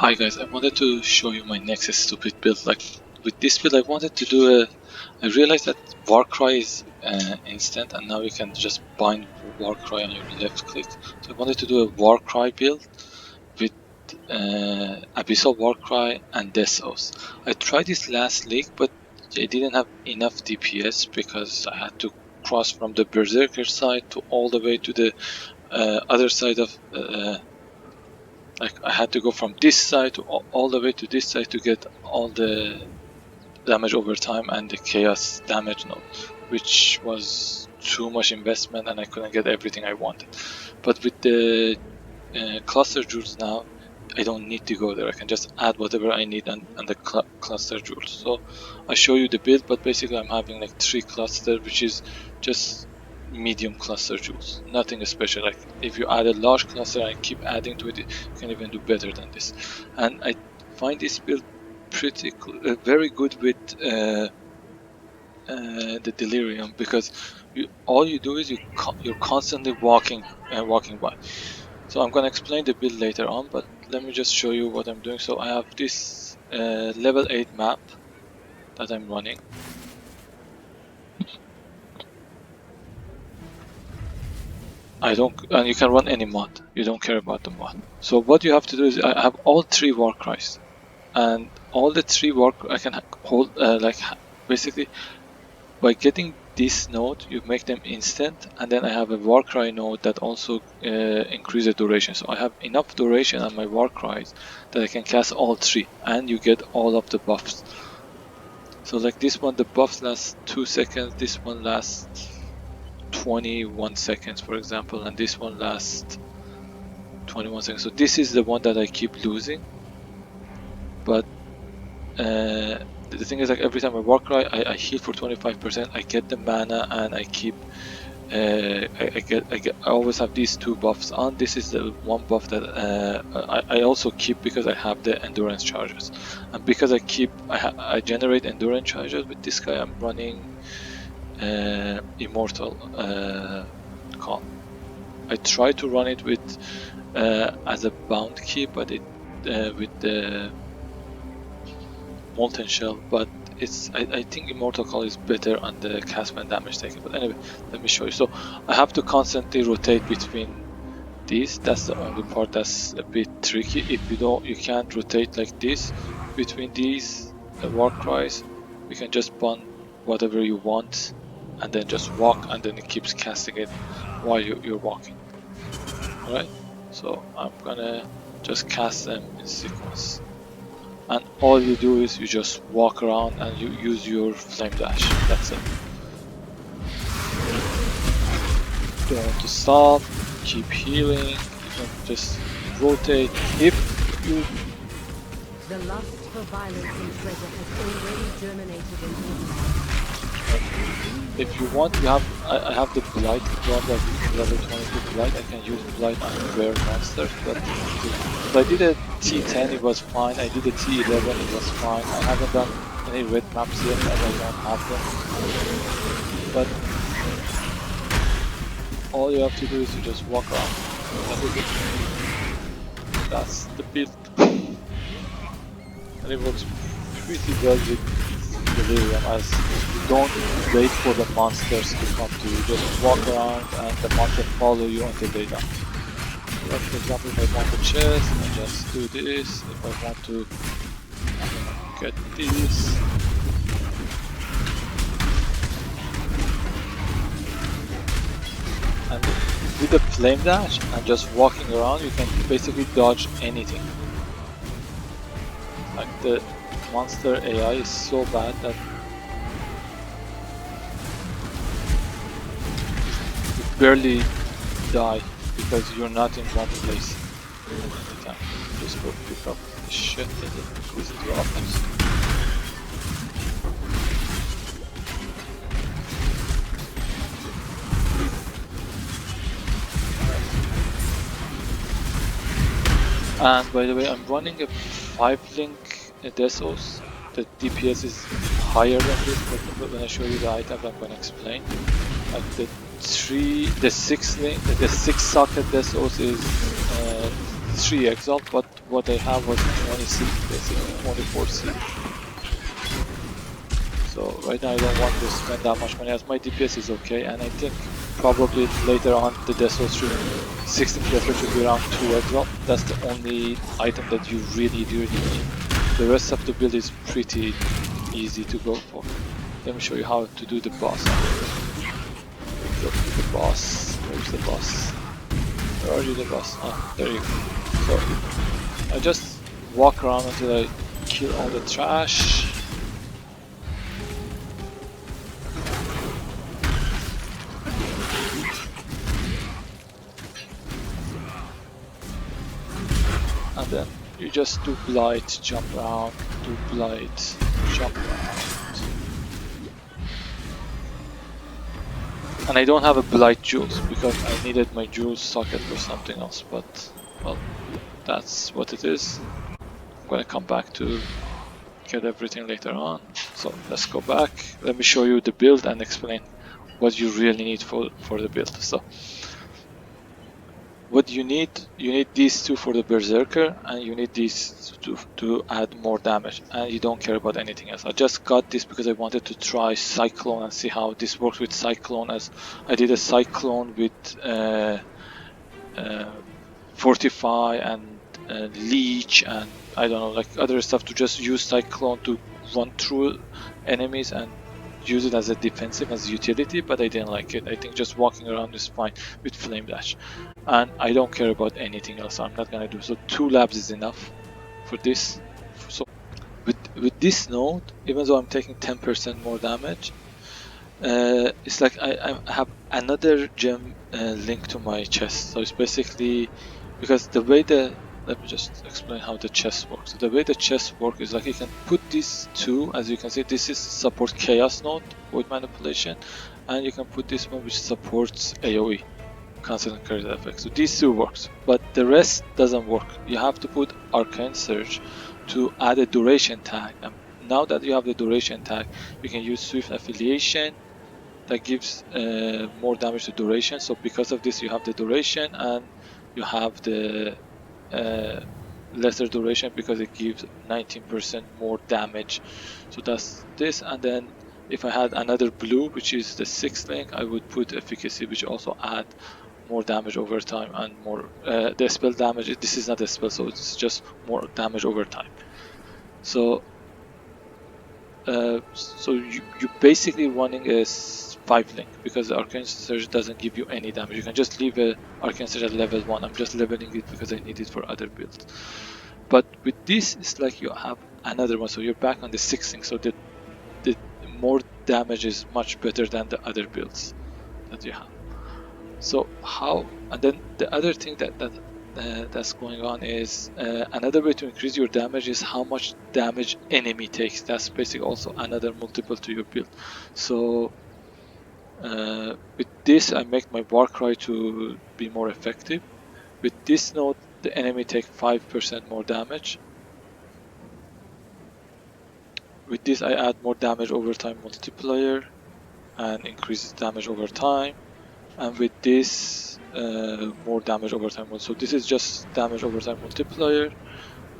Hi guys, I wanted to show you my next stupid build. Like with this build I wanted to do I realized that Warcry is instant and now you can just bind Warcry on your left click. So I wanted to do a Warcry build with Abyssal Warcry and Desos. I tried this last league but I didn't have enough DPS because I had to cross from the Berserker side to all the way to the other side of like I had to go from this side to all the way to this side to get all the damage over time and the chaos damage node, which was too much investment and I couldn't get everything I wanted. But with the cluster jewels now, I don't need to go there. I can just add whatever I need and the cluster jewels. So I show you the build, but basically I'm having like 3 clusters, which is just medium cluster jewels, nothing special. Like if you add a large cluster and keep adding to it, you can even do better than this. And I find this build pretty very good with the delirium, because all you do is you're constantly walking by. So I'm gonna explain the build later on, but let me just show you what I'm doing. So I have this level 8 map that I'm running. And you can run any mod. You don't care about the mod. So what you have to do is I have all 3 Warcries, and all the 3 I can hold basically by getting this node you make them instant, and then I have a Warcry node that also increases duration. So I have enough duration on my Warcries that I can cast all 3 and you get all of the buffs. So like this one, the buffs last 2 seconds, this one lasts 21 seconds for example, and this one lasts 21 seconds. So this is the one that I keep losing, but the thing is, like every time I Warcry, I heal for 25%, I get the mana, and I keep I always have these 2 buffs on. This is the one buff that I also keep because I have the endurance charges, and because I generate endurance charges with this guy. I'm running immortal calm. I try to run it with as a bound key, but it with the molten shell, but I think immortal call is better on the castman damage taken. But anyway, let me show you. So I have to constantly rotate between these. That's the only part that's a bit tricky. If you can't rotate like this between these Warcries. You can just bond whatever you want and then just walk, and then it keeps casting it while you're walking. Alright, so I'm gonna just cast them in sequence. And all you do is you just walk around and you use your flame dash. That's it. Don't want to stop, keep healing, you can just rotate. If you The lust for violence and treasure has already germinated in him. If you want, I have the blight one, like level 22 blight. I can use blight on rare monsters, but if I did a T10 it was fine. I did a T11 it was fine. I haven't done any red maps yet as I don't have them. But all you have to do is you just walk around. That's the build. And it works pretty well with delirium, as you don't wait for the monsters to come to you. Just walk around and the monsters follow you until they die. Like for example, if I want a chest, I just do this. If I want to get this, and with the flame dash and just walking around, you can basically dodge anything. Like the monster AI is so bad that you barely die because you're not in one place at any time. Just go pick up the shit and then increase your offense. And by the way, I'm running a 5-link Desos. The DPS is higher than this, but when I show you the items I'm gonna explain. Like the 6 socket Desos is 3 exalt, but what I have was 20C, basically 24C. So right now I don't want to spend that much money as my DPS is okay, and I think probably later on the Death should 16 Death should be around 2 exalt. That's the only item that you really need. The rest of the build is pretty easy to go for. Let me show you how to do the boss. Go to the boss. Where's the boss? Where are you, the boss? Ah, there you go. So I just walk around until I kill all the trash. And then you just do blight, jump around, do blight, jump around. And I don't have a blight jewels because I needed my jewels socket for something else, but well, that's what it is. I'm gonna come back to get everything later on. So let's go back. Let me show you the build and explain what you really need for the build. So what you need these two for the Berserker, and you need these to add more damage, and you don't care about anything else. I just got this because I wanted to try Cyclone and see how this works with Cyclone, as I did a Cyclone with Fortify and Leech and I don't know, like other stuff, to just use Cyclone to run through enemies and use it as a defensive, as a utility, but I didn't like it. I think just walking around is fine with Flame Dash, and I don't care about anything else. I'm not gonna do so. 2 labs is enough for this. So with this node, even though I'm taking 10% more damage, it's like I have another gem linked to my chest. So it's basically because the way let me just explain how the chest works. So the way the chest works is like you can put these two, as you can see, this is support chaos node, void manipulation, and you can put this one which supports AoE, concentrated effects. So these two works, but the rest doesn't work. You have to put Arcane Surge to add a duration tag, and now that you have the duration tag, you can use Swift Affiliation that gives more damage to duration. So because of this, you have the duration and you have the lesser duration because it gives 19% more damage. So that's this. And then if I had another blue, which is the 6th link, I would put efficacy, which also add more damage over time and more the spell damage. This is not a spell, so it's just more damage over time. So you basically running a 5 link because the Arcane Surge doesn't give you any damage. You can just leave a Arcane Surge at level 1. I'm just leveling it because I need it for other builds. But with this, it's like you have another one, so you're back on the 6th link, so the more damage is much better than the other builds that you have. So how, and then the other thing that's going on is another way to increase your damage is how much damage enemy takes. That's basically also another multiple to your build. So with this, I make my Warcry to be more effective. With this node, the enemy take 5% more damage. With this, I add more damage over time multiplier and increases damage over time. And with this, more damage over time. So this is just damage over time multiplier,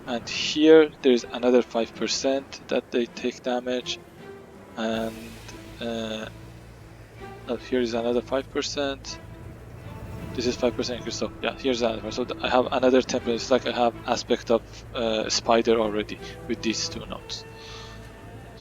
and here there is another 5% that they take damage, and here is another 5%. This is 5% increase. So yeah, here's another. So I have another 10%. It's like I have aspect of spider already with these two nodes.